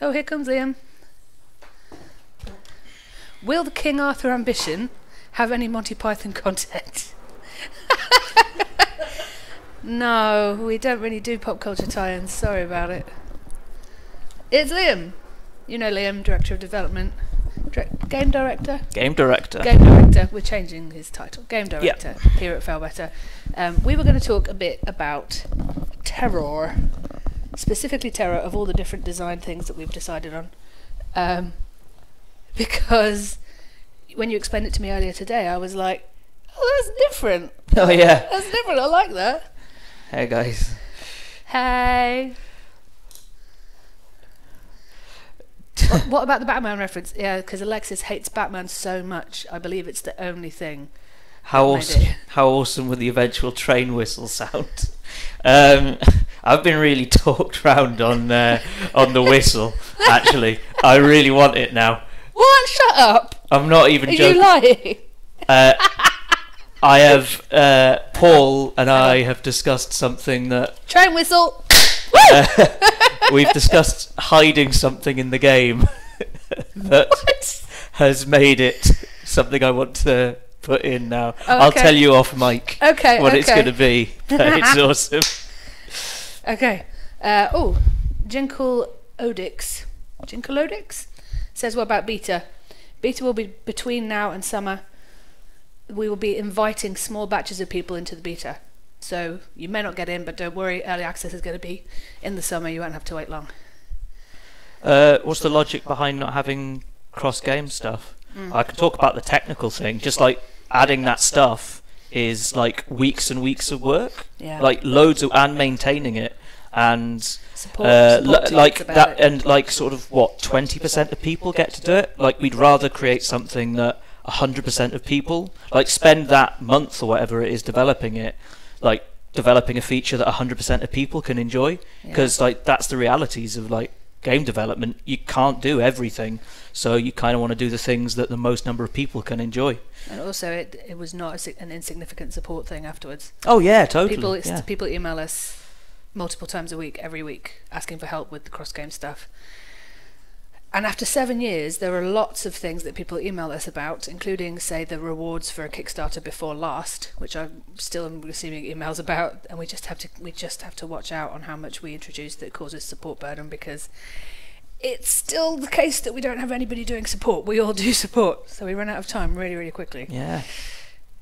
Oh, here comes Liam. Will the King Arthur ambition have any Monty Python content? No, we don't really do pop culture tie-ins. Sorry about it. It's Liam. You know Liam, Director of Development. Game Director? Game Director. Game Director. We're changing his title. Game Director here at Failbetter. We were going to talk a bit about terror. Specifically terror of all the different design things that we've decided on. Because when you explained it to me earlier today, I was like, oh, that's different. Oh, yeah. That's different. I like that. Hey, guys. Hey. What about the Batman reference? Yeah, because Alexis hates Batman so much. I believe it's the only thing. How awesome would the eventual train whistle sound? I've been really talked round on the whistle. Actually, I really want it now. What? Shut up! I'm not even joking. Are you lying? I have Paul and I have discussed something that train whistle. we've discussed hiding something in the game that has made it something I want to put in now. Oh, okay. I'll tell you off mic what it's going to be. It's awesome. Okay. Jinkle Odix says, what about beta? Beta will be between now and summer. We will be inviting small batches of people into the beta. So you may not get in, but don't worry, early access is going to be in the summer. You won't have to wait long. What's the logic behind not having cross-game stuff? I could talk about the technical thing. Just like adding that stuff is like weeks and weeks of work. Yeah. Like loads of, and maintaining it, and support like that, and like sort of what 20% of people get to do it. Like we'd rather create something that 100% of people like spend that month or whatever it is developing it. Like developing a feature that 100% of people can enjoy, because like that's the realities of like game development. You can't do everything, so you kind of want to do the things that the most number of people can enjoy. And also it was not an insignificant support thing afterwards. Oh yeah, totally. People email us multiple times a week, every week, asking for help with the cross game stuff. And after 7 years, there are lots of things that people email us about, including, say, the rewards for a Kickstarter before last, which I still am receiving emails about, and we just have to watch out on how much we introduce that causes support burden, because it's still the case that we don't have anybody doing support. We all do support, so we run out of time really, really quickly. Yeah.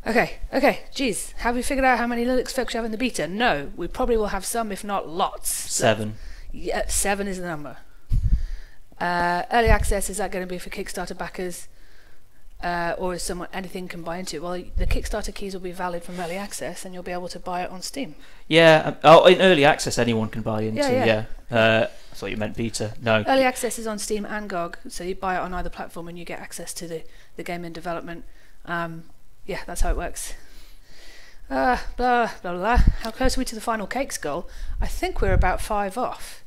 Okay, geez, have we figured out how many Linux folks you have in the beta? No, we probably will have some, if not lots. 7. Yeah, 7 is the number. Early access, is that going to be for Kickstarter backers, or is anything can buy into it? Well, the Kickstarter keys will be valid from early access, and you'll be able to buy it on Steam. Yeah. In early access, anyone can buy into. Yeah. I thought you meant beta. No. Early access is on Steam and GOG, so you buy it on either platform, and you get access to the game in development. Yeah, that's how it works. Blah blah blah. How close are we to the final cakes goal? I think we're about 5 off.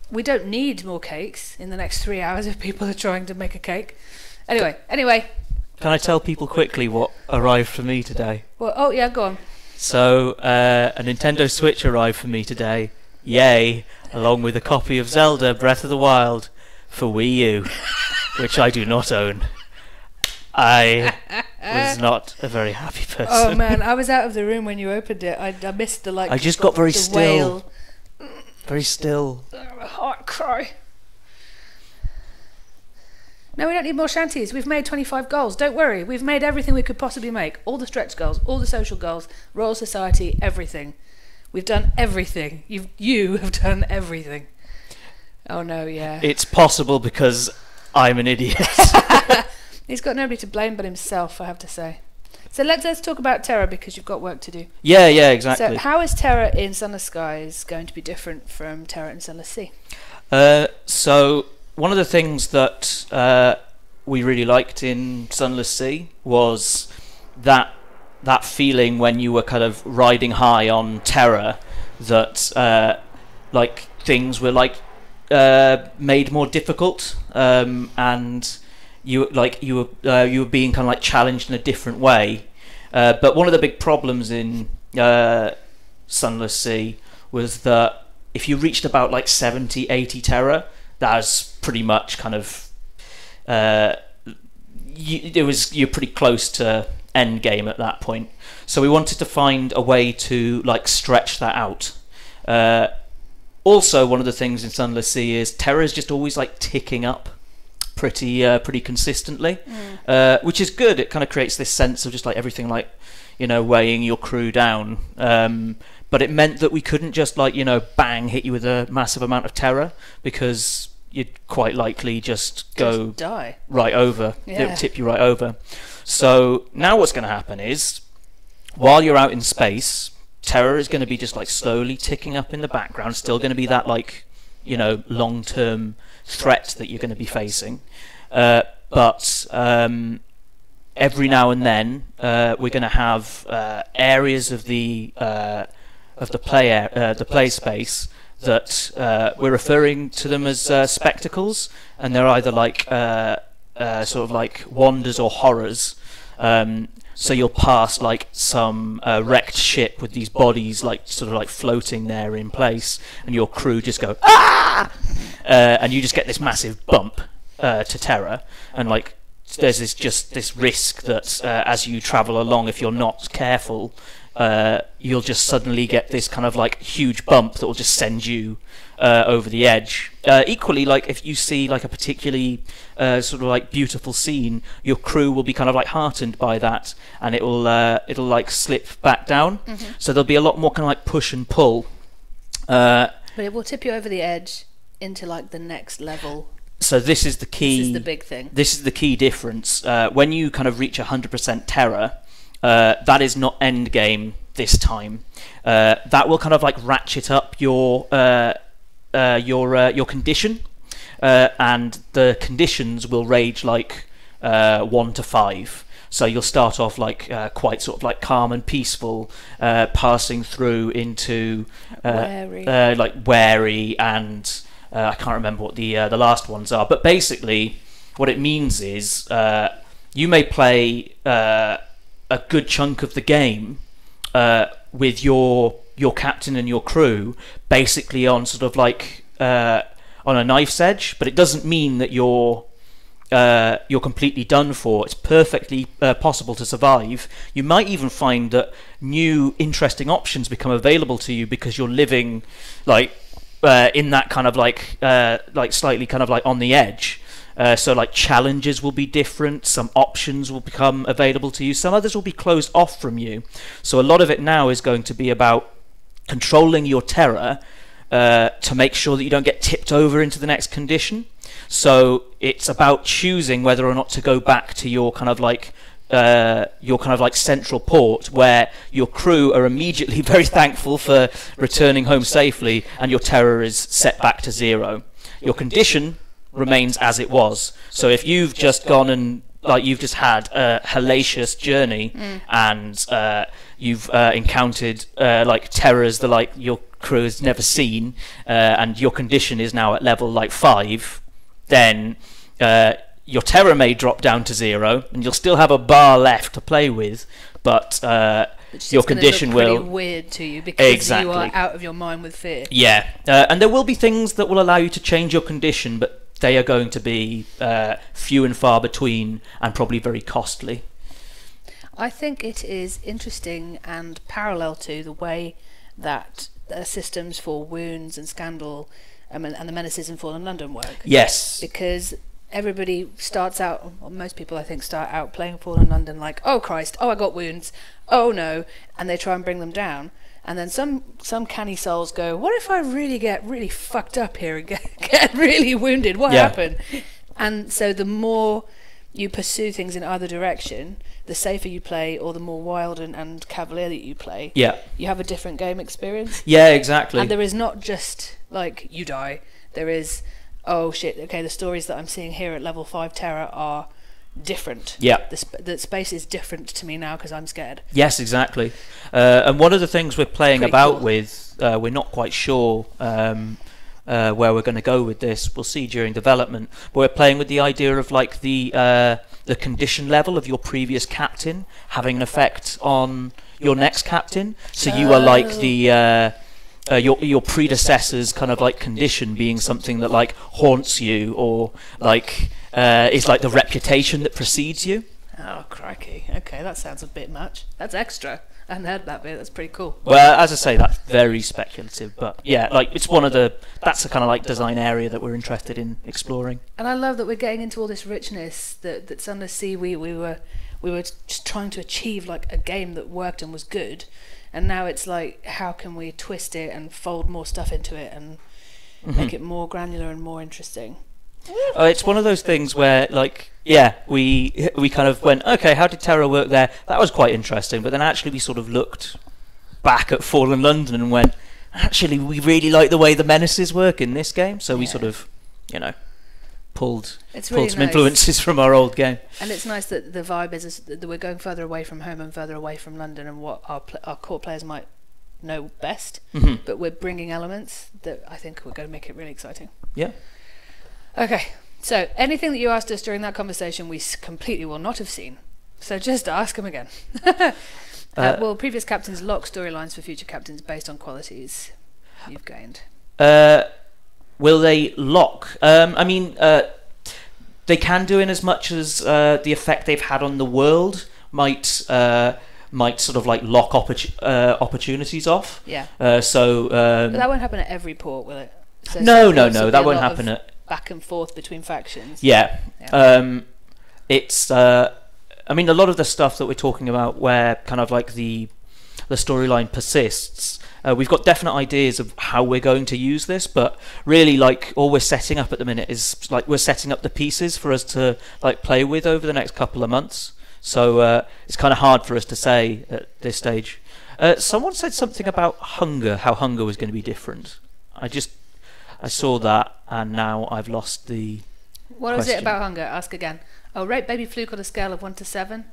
We don't need more cakes in the next 3 hours if people are trying to make a cake. Anyway. Can I tell people quickly what arrived for me today? Well, oh yeah, go on. So, a Nintendo Switch arrived for me today. Yay! Along with a copy of Zelda Breath of the Wild for Wii U, which I do not own. I was not a very happy person. Oh man, I was out of the room when you opened it. I missed the I just got very still. Wail. Very still. A heart cry. No, we don't need more shanties. We've made 25 goals. Don't worry. We've made everything we could possibly make. All the stretch goals, all the social goals, Royal Society, everything. We've done everything. You have done everything. Oh no, yeah. It's possible because I'm an idiot. He's got nobody to blame but himself, I have to say. So let's talk about Terra, because you've got work to do. Yeah, exactly. So how is Terra in Sunless Skies going to be different from Terra in Sunless Sea? So one of the things that we really liked in Sunless Sea was that feeling when you were kind of riding high on Terra, that like things were like made more difficult, and you were being kind of like challenged in a different way. But one of the big problems in Sunless Sea was that if you reached about like 70, 80 Terra, that was pretty much kind of you're pretty close to end game at that point. So we wanted to find a way to like stretch that out. Also, one of the things in Sunless Sea is terror is just always like ticking up pretty consistently, which is good. It kind of creates this sense of just like everything like, you know, weighing your crew down. But it meant that we couldn't just like, you know, bang, hit you with a massive amount of terror, because you'd quite likely just go die right over. Yeah. It would tip you right over. So now what's going to happen is, while you're out in space, terror is going to be just like slowly ticking up in the background, still going to be that like, you know, long-term threat that you're going to be facing. But every now and then we're going to have areas of the play space that we're referring to them as spectacles, and they're either like sort of like wonders or horrors. So you'll pass like some wrecked ship with these bodies like sort of like floating there in place, and your crew just go ah, and you just get this massive bump to terror. And like there's this risk that as you travel along, if you're not careful, you'll just suddenly get this kind of like huge bump that will just send you over the edge. Equally, like if you see like a particularly sort of like beautiful scene, your crew will be kind of like heartened by that, and it'll like slip back down. So there'll be a lot more kind of like push and pull. But it will tip you over the edge into like the next level. So this is the key. This is the big thing. This is the key difference. When you kind of reach 100% terror, that is not end game this time. That will kind of like ratchet up your condition, and the conditions will range like 1 to 5. So you'll start off like quite sort of like calm and peaceful, passing through into like wary, and I can't remember what the last ones are. But basically, what it means is you may play a good chunk of the game with your captain and your crew basically on sort of like on a knife's edge, but it doesn't mean that you're completely done for. It's perfectly possible to survive. You might even find that new interesting options become available to you because you're living like in that kind of like slightly kind of like on the edge. So like challenges will be different, some options will become available to you, some others will be closed off from you. So a lot of it now is going to be about controlling your terror to make sure that you don't get tipped over into the next condition. So it's about choosing whether or not to go back to your kind of like central port, where your crew are immediately very thankful for returning home safely, and your terror is set back to 0. Your condition remains as it was. So if you've just gone and like you've just had a hellacious journey, and you've encountered like terrors that like your crew has never seen, and your condition is now at level like 5, then your terror may drop down to 0, and you'll still have a bar left to play with, but your condition will pretty weird to you because you are out of your mind with fear. Yeah, and there will be things that will allow you to change your condition, but they are going to be few and far between, and probably very costly. I think it is interesting and parallel to the way that systems for wounds and scandal and the menaces in Fallen London work. Yes. Because everybody starts out, or most people I think start out playing Fallen London like, oh Christ, oh I got wounds, oh no, and they try and bring them down. And then some canny souls go, what if I really get really fucked up here and get really wounded? What happened? And so the more you pursue things in either direction, the safer you play, or the more wild and cavalier that you play, you have a different game experience. Yeah, exactly. And there is not just like you die. There is, oh shit, okay, the stories that I'm seeing here at level 5 terror are different. Yeah. The space is different to me now because I'm scared. Yes, exactly. And one of the things we're playing about with, we're not quite sure where we're going to go with this. We'll see during development. But we're playing with the idea of like the condition level of your previous captain having an effect on your next captain. So you are like the your predecessor's kind of like condition being something that like haunts you, or like is like the reputation that precedes you. Oh, crikey. Okay, that sounds a bit much. That's extra. I hadn't heard that bit. That's pretty cool. Well, as I say, that's very speculative, but yeah, like it's that's the kind of like design area that we're interested in exploring. And I love that we're getting into all this richness that Sunless Sea, we were just trying to achieve like a game that worked and was good, and now it's like, how can we twist it and fold more stuff into it and make it more granular and more interesting? It's one of those things where, like, yeah, we kind of went, okay, how did Terra work there? That was quite interesting, but then actually we sort of looked back at Fallen London and went, actually, we really like the way the menaces work in this game, so we sort of, pulled some influences from our old game. And it's nice that the vibe is that we're going further away from home and further away from London and what our core players might know best, but we're bringing elements that I think we're going to make it really exciting. Yeah. Okay, so anything that you asked us during that conversation we completely will not have seen, so just ask them again. Will previous captains lock storylines for future captains based on qualities you've gained? Will they lock? I mean, they can do in as much as the effect they've had on the world might sort of like lock opportunities off. Yeah. But that won't happen at every port, will it? So no, that won't happen at back and forth between factions. Yeah. It's I mean, a lot of the stuff that we're talking about where kind of like the storyline persists, we've got definite ideas of how we're going to use this, but really like all we're setting up at the minute is like we're setting up the pieces for us to like play with over the next couple of months. So it's kind of hard for us to say at this stage. Someone said something about hunger, how hunger was going to be different. I saw that, and now I've lost the What was it about hunger? Ask again. Oh, rate baby Fluke on a scale of 1 to 7.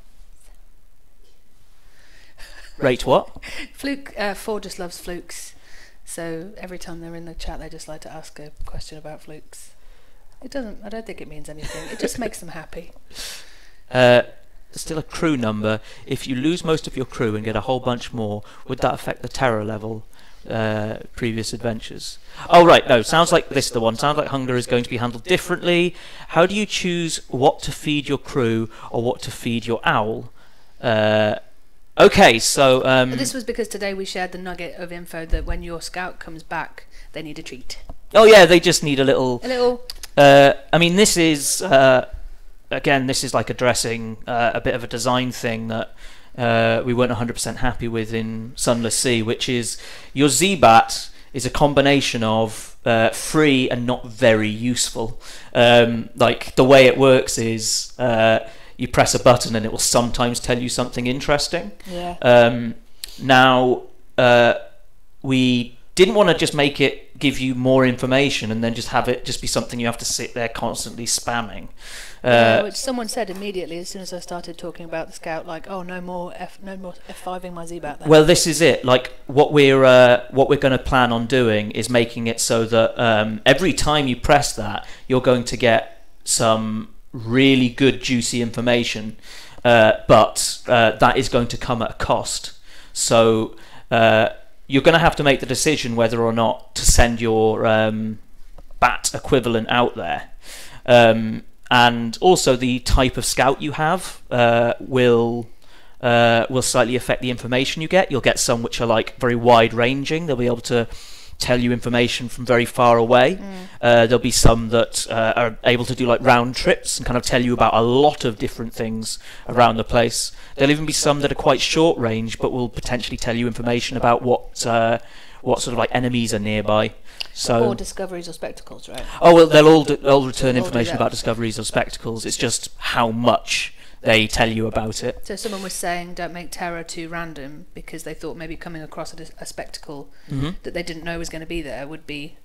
Rate what? Fluke, 4 just loves flukes. So every time they're in the chat, they just like to ask a question about flukes. I don't think it means anything. It just makes them happy. Still a crew number. If you lose most of your crew and get a whole bunch more, would that affect the terror level? Previous adventures. Oh right, no, sounds like this is the one. Sounds like hunger is going to be handled differently. How do you choose what to feed your crew or what to feed your owl? Okay, so this was because today we shared the nugget of info that when your scout comes back, they need a treat. Oh yeah, they just need a little. I mean, this is again, this is like addressing a bit of a design thing that we weren't 100% happy with in Sunless Sea, which is your Z-Bat is a combination of free and not very useful. Like the way it works is you press a button and it will sometimes tell you something interesting. Yeah. Now we didn't want to just make it give you more information and then just have it just be something you have to sit there constantly spamming. Which someone said immediately as soon as I started talking about the scout, like, oh, no more F5ing my Z-Bat then. Well, this is it. Like what we're going to plan on doing is making it so that every time you press that, you're going to get some really good juicy information, but that is going to come at a cost. So you're going to have to make the decision whether or not to send your bat equivalent out there. And also the type of scout you have will slightly affect the information you get. You'll get some which are like very wide ranging. They'll be able to tell you information from very far away. There'll be some that are able to do like round trips and kind of tell you about a lot of different things around the place. There'll even be some that are quite short range but will potentially tell you information about what sort of like enemies are nearby. So, or discoveries or spectacles, right? Oh well, they'll all return information about discoveries or spectacles. It's just how much they tell you about it. So someone was saying don't make terror too random because they thought maybe coming across a spectacle that they didn't know was going to be there would be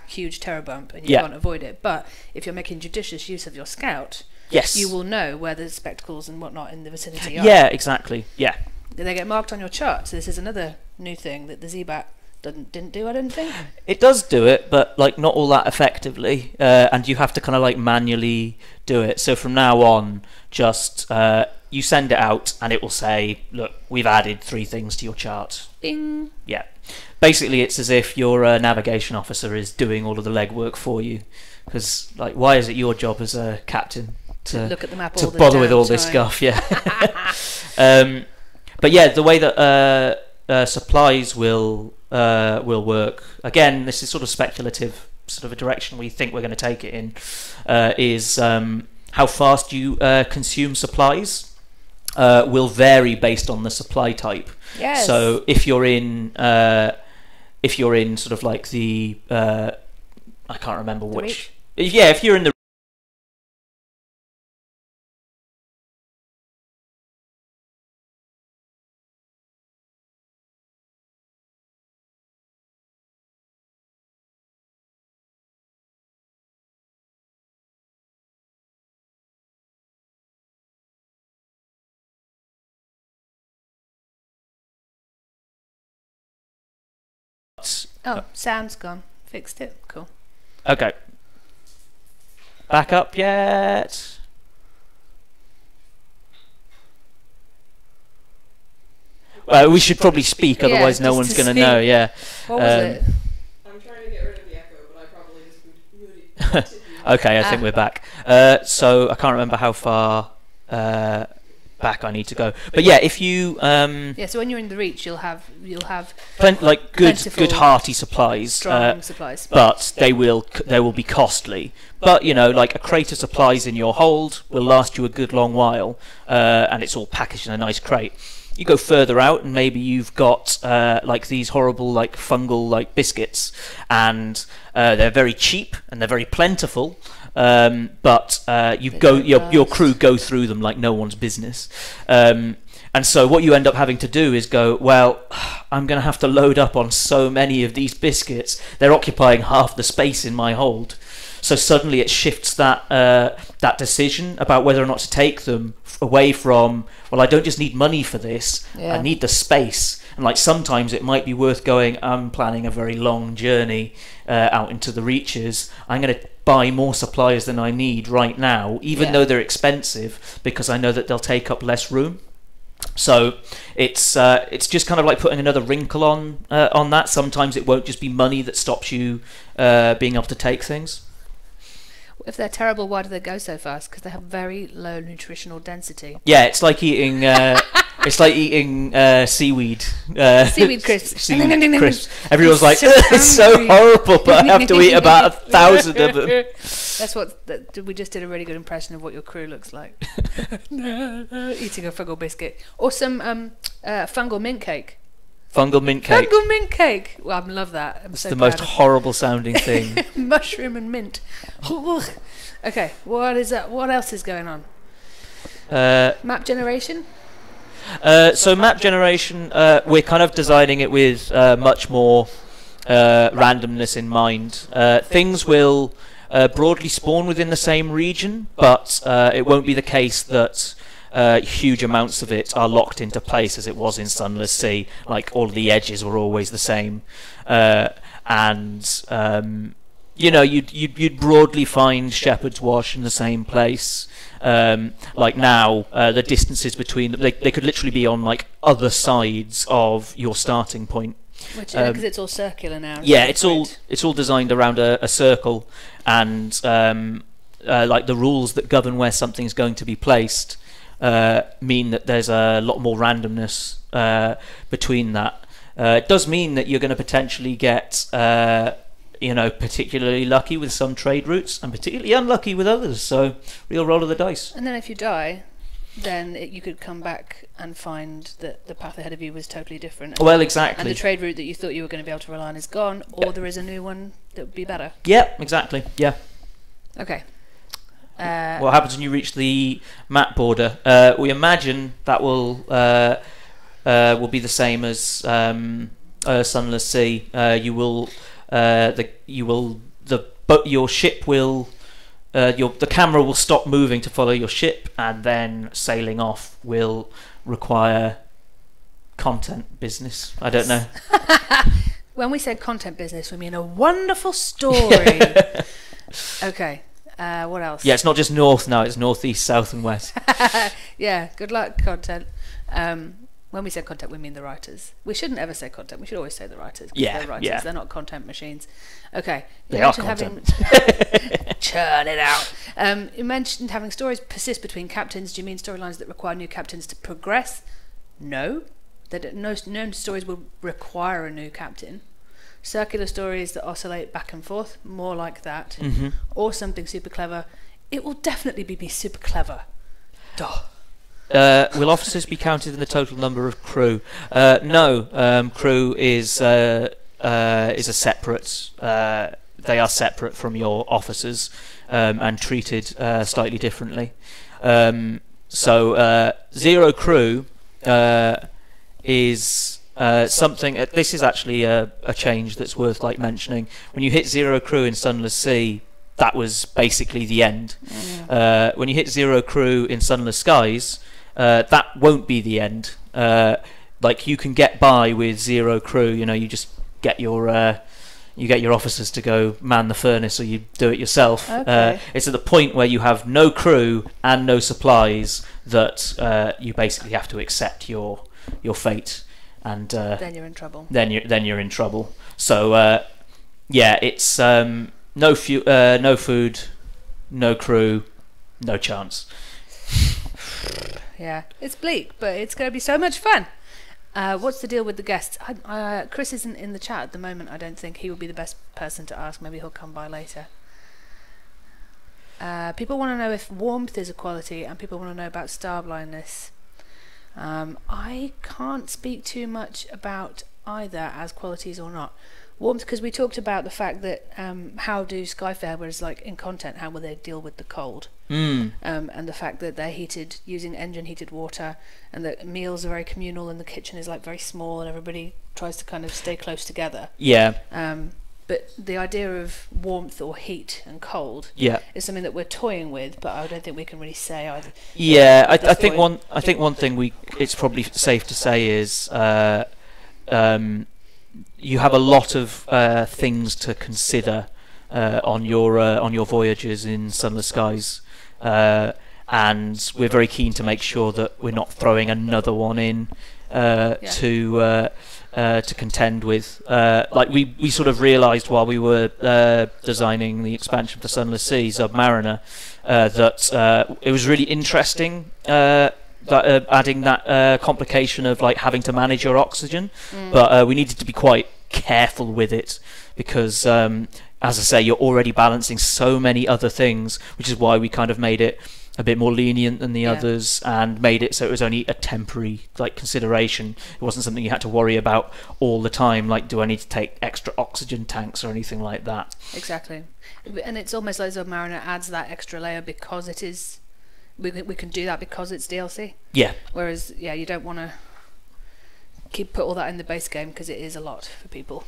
huge terror bump and you can't avoid it. But if you're making judicious use of your scout, yes, you will know where the spectacles and whatnot in the vicinity are. Yeah, exactly. Yeah. They get marked on your chart. So this is another new thing that the Z-Bat didn't do, I didn't think. It does do it, but like not all that effectively, and you have to kind of like manually do it. So from now on, just you send it out and it will say, look, we've added 3 things to your chart. Bing. Yeah. Basically, it's as if your navigation officer is doing all of the legwork for you. Because, like, why is it your job as a captain to look at the map to all the bother with damn all this time. stuff? Yeah. But yeah, the way that supplies will work. Again, this is sort of speculative, sort of a direction we think we're going to take it in. Is how fast you consume supplies will vary based on the supply type. Yes. So if you're in sort of like the I can't remember The which. Reach? Yeah, if you're in the Oh, sound's gone. Fixed it. Cool. okay. Back up yet? We should probably speak, otherwise no just one's to going to see. know. Yeah. What was it? I'm trying to get rid of the echo, but I probably just would Okay, I think we're back. So I can't remember how far back I need to go. But yeah, if you Yeah, so when you're in the Reach, you'll have like plentiful, good hearty supplies, strong supplies. but they will be costly. But you know, like a crate of supplies in your hold will last you a good long while, and it's all packaged in a nice crate. You go further out, and maybe you've got like these horrible, like fungal, like biscuits, and they're very cheap and they're very plentiful. But your crew go through them like no one's business. And so what you end up having to do is go, well, I'm going to have to load up on so many of these biscuits. They're occupying half the space in my hold. So suddenly it shifts that decision about whether or not to take them away from, well, I don't just need money for this, Yeah. I need the space. And like sometimes it might be worth going, I'm planning a very long journey out into the reaches. I'm going to buy more supplies than I need right now, even though they're expensive, because I know that they'll take up less room. So it's just kind of like putting another wrinkle on that. Sometimes it won't just be money that stops you being able to take things. If they're terrible, why do they go so fast? Because they have very low nutritional density. Yeah, it's like eating seaweed. Seaweed crisps. Seaweed crisps. Everyone's like, So it's so hungry." horrible, but I have to eat about 1,000 of them. That's we just did a really good impression of what your crew looks like. Eating a fungal biscuit. Or some fungal mint cake. Fungal mint cake. Fungal mint cake. Well, I love that. It's the most horrible sounding thing. Mushroom and mint. Okay, what is that? What else is going on? Map generation? So map generation, we're kind of designing it with much more randomness in mind. Things will broadly spawn within the same region, but it won't be the case that huge amounts of it are locked into place as it was in Sunless Sea. Like all of the edges were always the same, and you know, you'd broadly find Shepherd's Wash in the same place. Like now, the distances between them, they could literally be on like other sides of your starting point. Which because it's all circular now. Yeah, it's all designed around a circle, and like the rules that govern where something's going to be placed mean that there's a lot more randomness between that. It does mean that you're going to potentially get particularly lucky with some trade routes and particularly unlucky with others, so real roll of the dice. And then if you die, then you could come back and find that the path ahead of you was totally different. Well, exactly. And the trade route that you thought you were going to be able to rely on is gone, or there is a new one that would be better. Yeah, exactly. Yeah. Okay. What happens when you reach the map border? We imagine that will be the same as Sunless Sea. Your ship will. The camera will stop moving to follow your ship, and then sailing off will require content business. I don't know. When we said content business, we mean a wonderful story. Okay. What else? Yeah, it's not just north now, it's north, east, south and west. Yeah, good luck, content. When we say content, we mean the writers. We shouldn't ever say content. We should always say the writers. 'Cause Yeah, they're writers. yeah. They're not content machines. Okay. You They are mentioned content. Churn it out. You mentioned having stories persist between captains. Do you mean storylines that require new captains to progress? No. No stories will require a new captain. Circular stories that oscillate back and forth, more like that. Mm-hmm. Or something super clever. It will definitely be super clever. Duh. Will officers be counted in the total number of crew? No. Crew is a separate. They are separate from your officers and treated slightly differently. So 0 crew is something. This is actually a change that's worth mentioning. When you hit 0 crew in Sunless Sea, that was basically the end. When you hit 0 crew in Sunless Skies, that won't be the end. You can get by with 0 crew. You just get your officers to go man the furnace, or you do it yourself. Okay. It's at the point where you have no crew and no supplies that you basically have to accept your fate, and Then you're in trouble. Then you're in trouble. So it's no food, no crew, no chance. Yeah, it's bleak, but it's going to be so much fun. What's the deal with the guests? Chris isn't in the chat at the moment. I don't think he would be the best person to ask. Maybe he'll come by later. People want to know if warmth is a quality, and people want to know about star blindness. I can't speak too much about either as qualities or not. Warmth, because we talked about the fact that how do Skyfarers, in content, how will they deal with the cold? And the fact that they're heated using engine heated water, and that meals are very communal, and the kitchen is very small, and everybody tries to kind of stay close together. Yeah. But the idea of warmth or heat and cold is something that we're toying with, but I don't think we can really say either. Yeah, I think one thing it's probably safe to say is you have a lot of things to consider on your voyages in Sunless Skies, and we're very keen to make sure that we're not throwing another one in to contend with. We sort of realised while we were designing the expansion for Sunless Sea, Submariner, that it was really interesting adding that complication of having to manage your oxygen, but we needed to be quite careful with it because, as I say, you're already balancing so many other things, which is why we kind of made it a bit more lenient than the others, and made it so it was only a temporary consideration. It wasn't something you had to worry about all the time, do I need to take extra oxygen tanks or anything like that. Exactly. And it's almost like Submariner adds that extra layer because it is we can do that because it's DLC. Yeah. Whereas you don't want to put all that in the base game because it is a lot for people.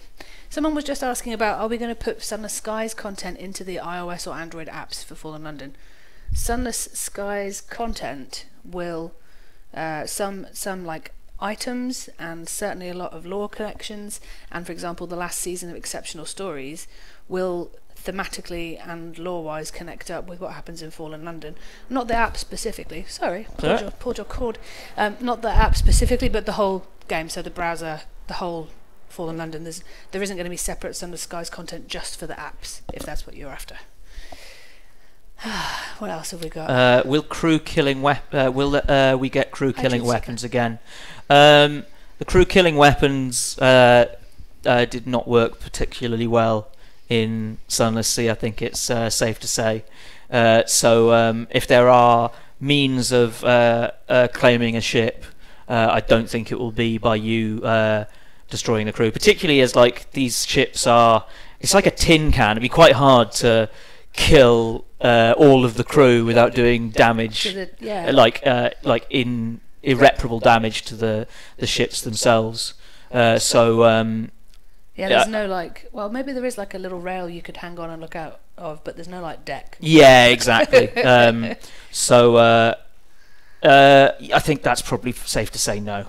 Someone was just asking about, are we going to put Sunless Skies content into the iOS or Android apps for Fallen London? Sunless Skies content will some items, and certainly a lot of lore collections, and for example the last season of Exceptional Stories will thematically and lore-wise connect up with what happens in Fallen London. Not the app specifically. Sorry, pulled your cord. Not the app specifically, but the whole game. So the browser, the whole Fallen London. There isn't going to be separate Sunless Skies content just for the apps, if that's what you're after. What else have we got? Will crew killing will we get crew killing weapons again? The crew killing weapons did not work particularly well in Sunless Sea, I think it's safe to say. So if there are means of claiming a ship, I don't think it will be by you destroying the crew, particularly as these ships are, it's like a tin can. It'd be quite hard to kill all of the crew without doing damage, in irreparable damage to the ships themselves. There's no maybe there is a little rail you could hang on and look out of, but there's no deck. Yeah, exactly. I think that's probably safe to say no.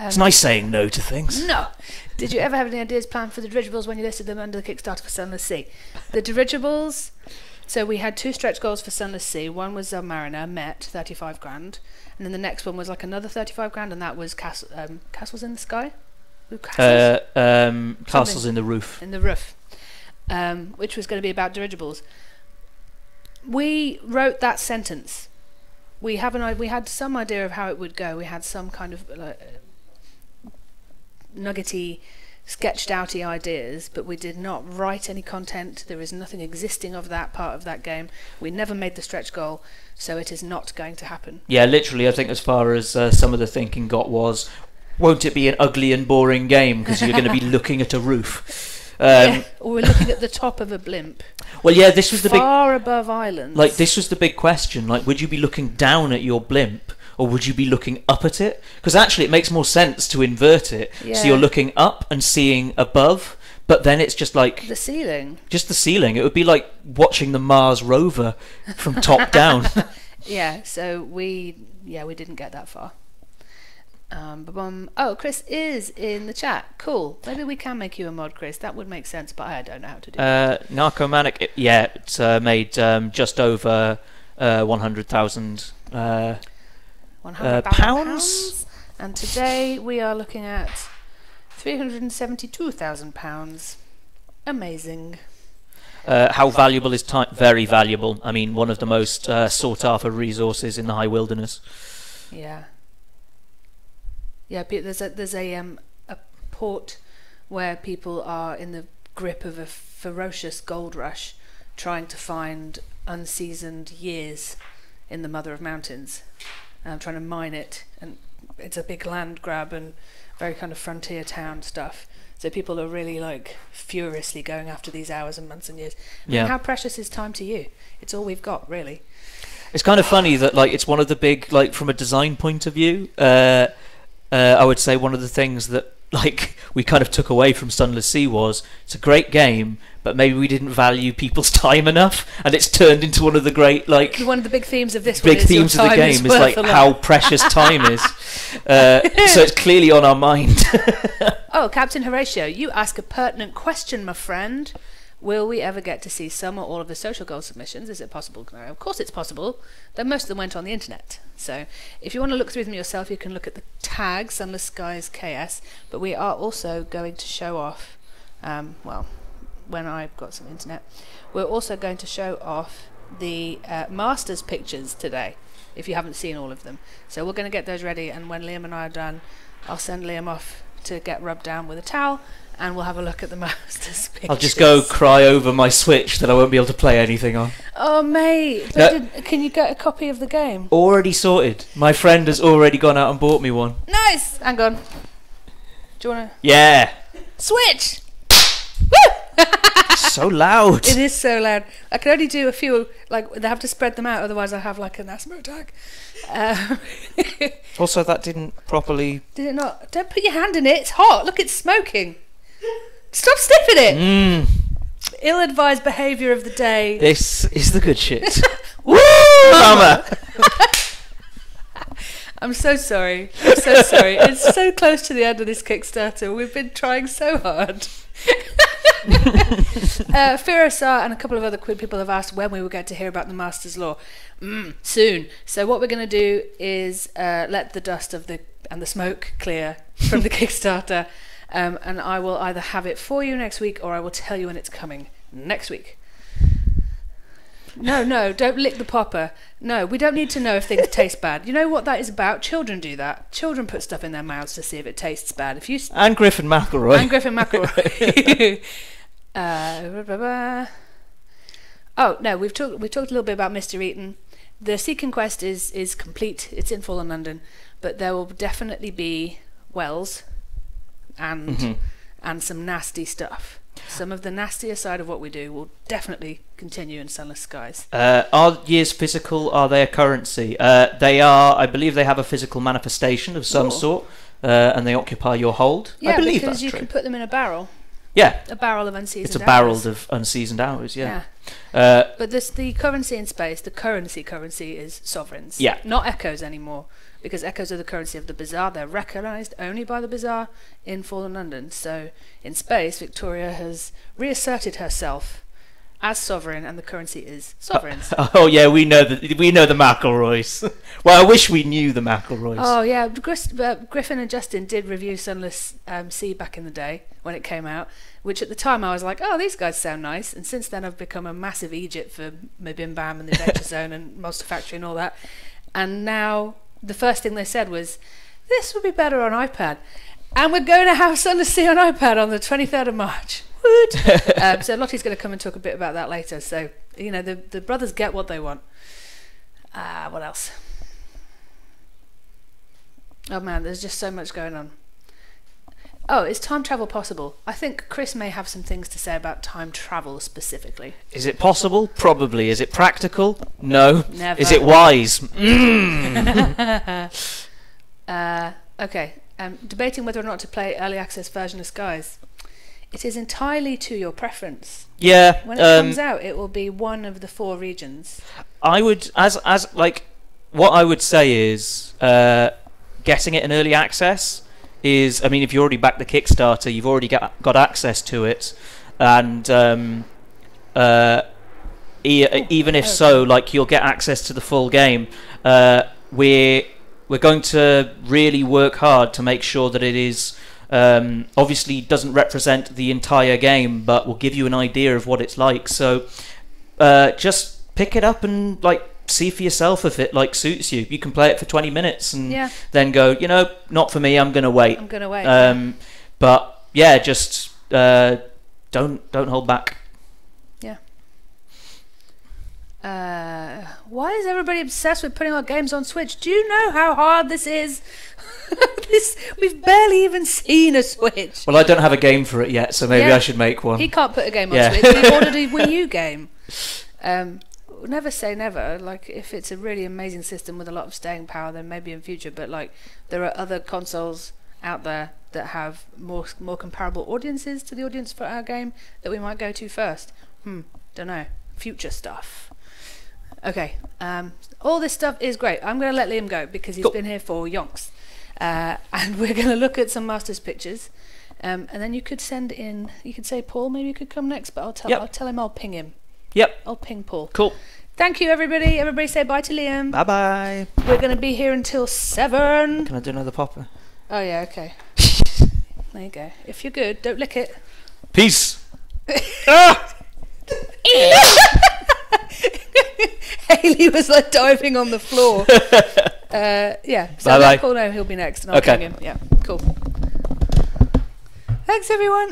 It's nice saying no to things. No. Did you ever have any ideas planned for the dirigibles when you listed them under the Kickstarter for Sunless Sea? The dirigibles, So we had 2 stretch goals for Sunless Sea. One was Mariner, met 35 grand, and then the next one was like another 35 grand, and that was Castles in the Sky. Ooh, Castles in the Roof. In the roof, which was going to be about dirigibles. We wrote that sentence. We had some idea of how it would go. We had some kind of nuggety, sketched outy ideas, but we did not write any content. There is nothing existing of that part of that game. We never made the stretch goal, so it is not going to happen. Yeah, literally, I think as far as some of the thinking got was, won't it be an ugly and boring game because you're going to be looking at a roof? Or we're looking at the top of a blimp. Well, yeah, this was the big... Far above islands. Like, this was the big question. Like, would you be looking down at your blimp, or would you be looking up at it? Because actually, it makes more sense to invert it. Yeah. So you're looking up and seeing above, but then it's just like... The ceiling. Just the ceiling. It would be like watching the Mars rover from top down. Yeah, so we didn't get that far. Oh, Chris is in the chat. Cool. Maybe we can make you a mod, Chris. That would make sense, but I don't know how to do that. Narcomanic, it's made just over 100,000 pounds. And today we are looking at £372,000. Amazing. How valuable is time? Very valuable. I mean, one of the most sought after resources in the high wilderness. Yeah. Yeah, there's a port where people are in the grip of a ferocious gold rush, trying to find unseasoned years in the Mother of Mountains, trying to mine it, and it's a big land grab and very kind of frontier town stuff. So people are really like furiously going after these hours and months and years. Yeah. And how precious is time to you? It's all we've got, really. It's kind of funny that like it's one of the big, like from a design point of view, I would say one of the things that like we kind of took away from Sunless Sea was it's a great game, but maybe we didn't value people's time enough, and it's turned into one of the great like one of the big themes of this big themes of the game is like how precious time is. So it's clearly on our mind. Oh, Captain Horatio, you ask a pertinent question, my friend. Will we ever get to see some or all of the social goal submissions? Is it possible? No, of course it's possible. Though most of them went on the internet. So if you want to look through them yourself, you can look at the tag Sunless Skies KS. But we are also going to show off, well, when I've got some internet, we're also going to show off the Masters pictures today, if you haven't seen all of them. So we're going to get those ready, and when Liam and I are done, I'll send Liam off to get rubbed down with a towel, and we'll have a look at the Masters pictures. I'll just go cry over my Switch that I won't be able to play anything on. Oh, mate. Can you get a copy of the game? Already sorted. My friend has already gone out and bought me one. Nice! Hang on. Do you want to... Yeah. Switch! Woo! So loud. It is so loud. I can only do a few, like, they have to spread them out, otherwise I have, like, an asthma attack. Also, that didn't properly... Did it not? Don't put your hand in it. It's hot. Look, it's smoking. Stop sniffing it. Ill-advised behaviour of the day. This is the good shit. Woo, Mama! I'm so sorry. I'm so sorry. It's so close to the end of this Kickstarter. We've been trying so hard. Firasar and a couple of other people have asked when we will get to hear about the Master's Law. Soon. So what we're going to do is let the dust of and the smoke clear from the Kickstarter, and I will either have it for you next week, or I will tell you when it's coming next week. No, don't lick the popper. No, we don't need to know if things taste bad. You know what that is about? Children do that. Children put stuff in their mouths to see if it tastes bad. If you and Griffin McElroy. And Griffin McElroy. Oh no, we talked a little bit about Mr. Eaton. The Seeking Quest is complete. It's in Fallen London, but there will definitely be wells and some nasty stuff. Some of the nastier side of what we do will definitely continue in Sunless Skies. Are years physical? Are they a currency? They are. I believe they have a physical manifestation of some sort, and they occupy your hold. Yeah, I believe because that's you true. can put them in a barrel. Yeah, a barrel of unseasoned hours. It's a barrel of unseasoned hours. Yeah. But the currency in space, the currency is sovereigns. Yeah. Not echoes anymore, because echoes are the currency of the Bazaar. They're recognised only by the Bazaar in Fallen London. So in space, Victoria has reasserted herself as sovereign, and the currency is sovereigns. Oh yeah, we know the McElroys. Well, I wish we knew the McElroys. Oh yeah, Griffin and Justin did review Sunless Sea back in the day when it came out, which at the time I was like, oh, these guys sound nice, and since then I've become a massive Egypt for Mabim Bam and the Adventure Zone and Monster Factory and all that. And now the first thing they said was, this would be better on iPad, and we're going to have Sunless Sea on iPad on the 23rd of March. So Lottie's going to come and talk a bit about that later. So, you know, the brothers get what they want. What else? Oh man, there's just so much going on. Oh, is time travel possible? I think Chris may have some things to say about time travel specifically. Is it possible? Probably. Is it practical? No. Never. Is it wise? Okay. Debating whether or not to play early access version of Skies. It is entirely to your preference. Yeah. When it comes out, it will be one of the 4 regions. I would, as like, what I would say is, getting it in early access is, I mean, if you already backed the Kickstarter, you've already got access to it, and even if so, like, you'll get access to the full game. We're going to really work hard to make sure that it is. Obviously doesn't represent the entire game, but will give you an idea of what it's like. So just pick it up and like see for yourself if it like suits you. You can play it for 20 minutes and then go, you know, not for me, I'm gonna wait. But yeah, just don't hold back. Why is everybody obsessed with putting our games on Switch? Do you know how hard this is? We've barely even seen a Switch. Well, I don't have a game for it yet, so maybe I should make one. He can't put a game on Switch. We've ordered a Wii U game. Never say never. Like, if it's a really amazing system with a lot of staying power, then maybe in future. But like, there are other consoles out there that have more comparable audiences to the audience for our game that we might go to first. Don't know. Future stuff. Okay, all this stuff is great. I'm going to let Liam go because he's been here for yonks. And we're going to look at some Masters pictures. And then you could send in, you could say Paul maybe you could come next, but I'll tell him I'll ping him. I'll ping Paul. Cool. Thank you, everybody. Everybody say bye to Liam. Bye-bye. We're going to be here until 7. Can I do another popper? Oh, yeah, okay. There you go. If you're good, don't lick it. Peace. Hayley was like diving on the floor. So let Paul know he'll be next and I'll ping him. Yeah, cool. Thanks everyone.